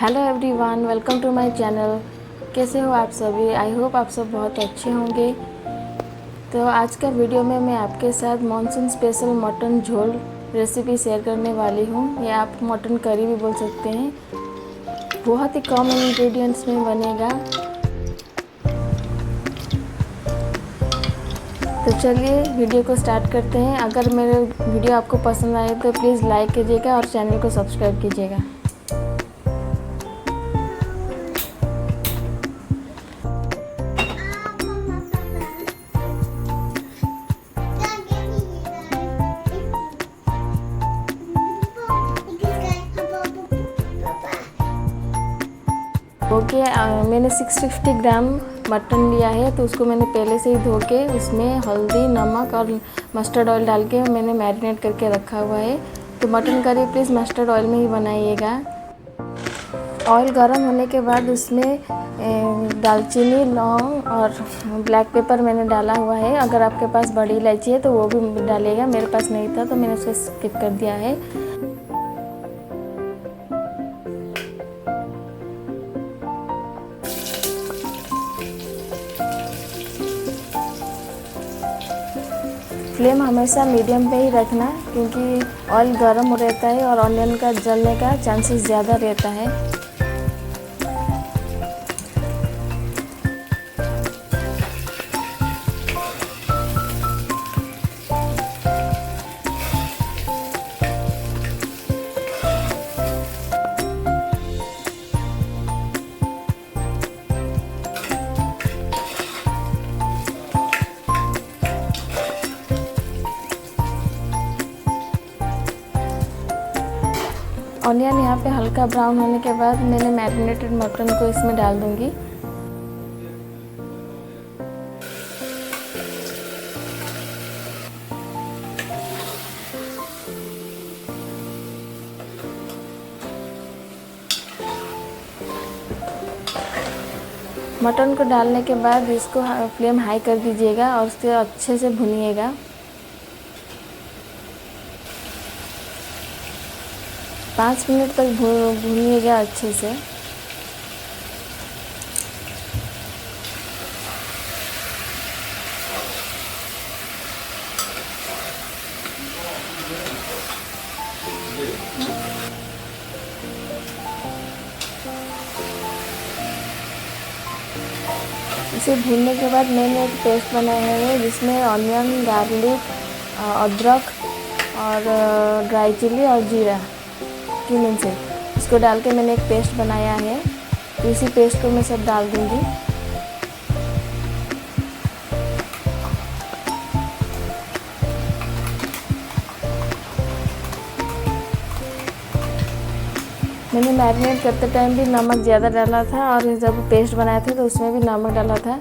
Hello everyone, welcome to my channel. कैसे हो आप सभी? आई होप आप सब बहुत अच्छे होंगे। तो आज का वीडियो में मैं आपके साथ मानसून स्पेशल मटन झोल रेसिपी शेयर करने वाली हूँ, या आप मटन करी भी बोल सकते हैं। बहुत ही कम इंग्रेडिएंट्स में बनेगा। तो चलिए वीडियो को स्टार्ट करते हैं। अगर मेरे वीडियो आपको पसंद आए तो प्लीज़ लाइक कीजिएगा और चैनल को सब्सक्राइब कीजिएगा। ओके, मैंने 650 ग्राम मटन लिया है, तो उसको मैंने पहले से ही धो के उसमें हल्दी, नमक और मस्टर्ड ऑयल डाल के मैंने मैरिनेट करके रखा हुआ है। तो mutton curry please mustard oil में ही बनाइएगा। ऑयल गर्म होने के बाद उसमें दालचीनी, लौंग और ब्लैक पेपर मैंने डाला हुआ है। अगर आपके पास बड़ी इलायची है तो वो भी डालिएगा, मेरे पास नहीं था तो मैंने उसको स्किप कर दिया है। फ्लेम हमेशा मीडियम पे ही रखना, क्योंकि ऑयल गर्म रहता है और ऑनियन का जलने का चांसेस ज़्यादा रहता है। ऑनियन यहाँ पे हल्का ब्राउन होने के बाद मैंने मैरिनेटेड मटन को इसमें डाल दूँगी। मटन को डालने के बाद इसको फ्लेम हाई कर दीजिएगा और उसको अच्छे से भुनिएगा। 5 मिनट तक भूनिएगा अच्छे से। इसे भूनने के बाद मैंने एक पेस्ट बनाया है जिसमें ऑनियन, गार्लिक, अदरक और ड्राई चिली और जीरा क्यूमिन से इसको डाल के मैंने एक पेस्ट बनाया है। तो इसी पेस्ट को मैं सब डाल दूँगी। मैंने मैरिनेट करते टाइम भी नमक ज़्यादा डाला था, और जब पेस्ट बनाया था तो उसमें भी नमक डाला था।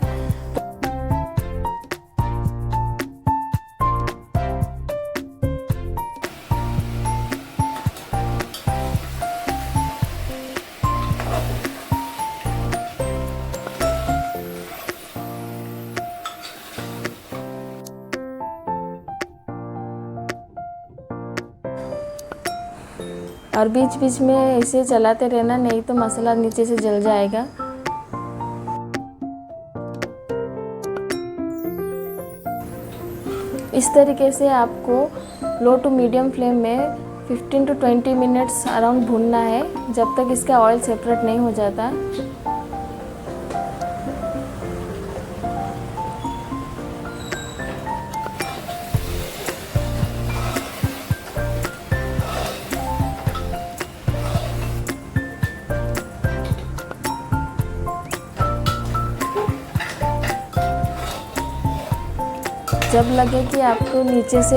और बीच बीच में इसे चलाते रहना, नहीं तो मसाला नीचे से जल जाएगा। इस तरीके से आपको लो टू मीडियम फ्लेम में 15 to 20 मिनट्स अराउंड भूनना है, जब तक इसका ऑयल सेपरेट नहीं हो जाता। जब लगे कि आपको नीचे से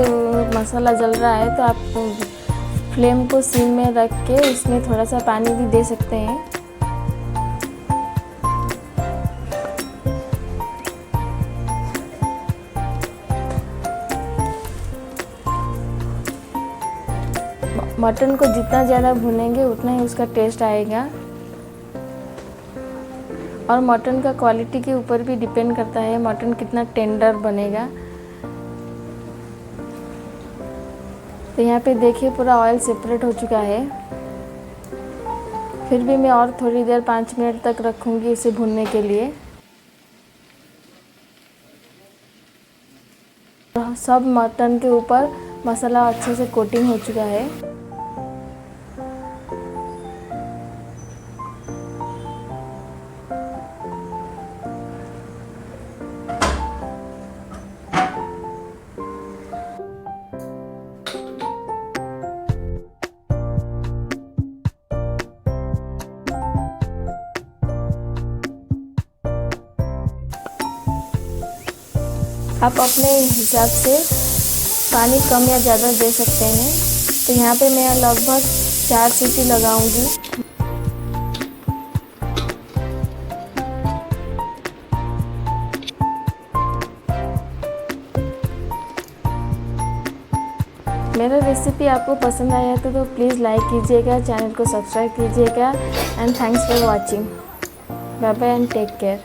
मसाला जल रहा है तो आप फ्लेम को सिम में रख के इसमें थोड़ा सा पानी भी दे सकते हैं। मटन को जितना ज़्यादा भुनेंगे उतना ही उसका टेस्ट आएगा, और मटन का क्वालिटी के ऊपर भी डिपेंड करता है मटन कितना टेंडर बनेगा। तो यहाँ पे देखिए पूरा ऑयल सेपरेट हो चुका है। फिर भी मैं और थोड़ी देर 5 मिनट तक रखूँगी इसे भूनने के लिए। सब मटन के ऊपर मसाला अच्छे से कोटिंग हो चुका है। आप अपने हिसाब से पानी कम या ज़्यादा दे सकते हैं। तो यहाँ पे मैं लगभग 4 सीटी लगाऊंगी। मेरा रेसिपी आपको पसंद आया तो प्लीज़ लाइक कीजिएगा, चैनल को सब्सक्राइब कीजिएगा and thanks for watching. Bye bye and take care.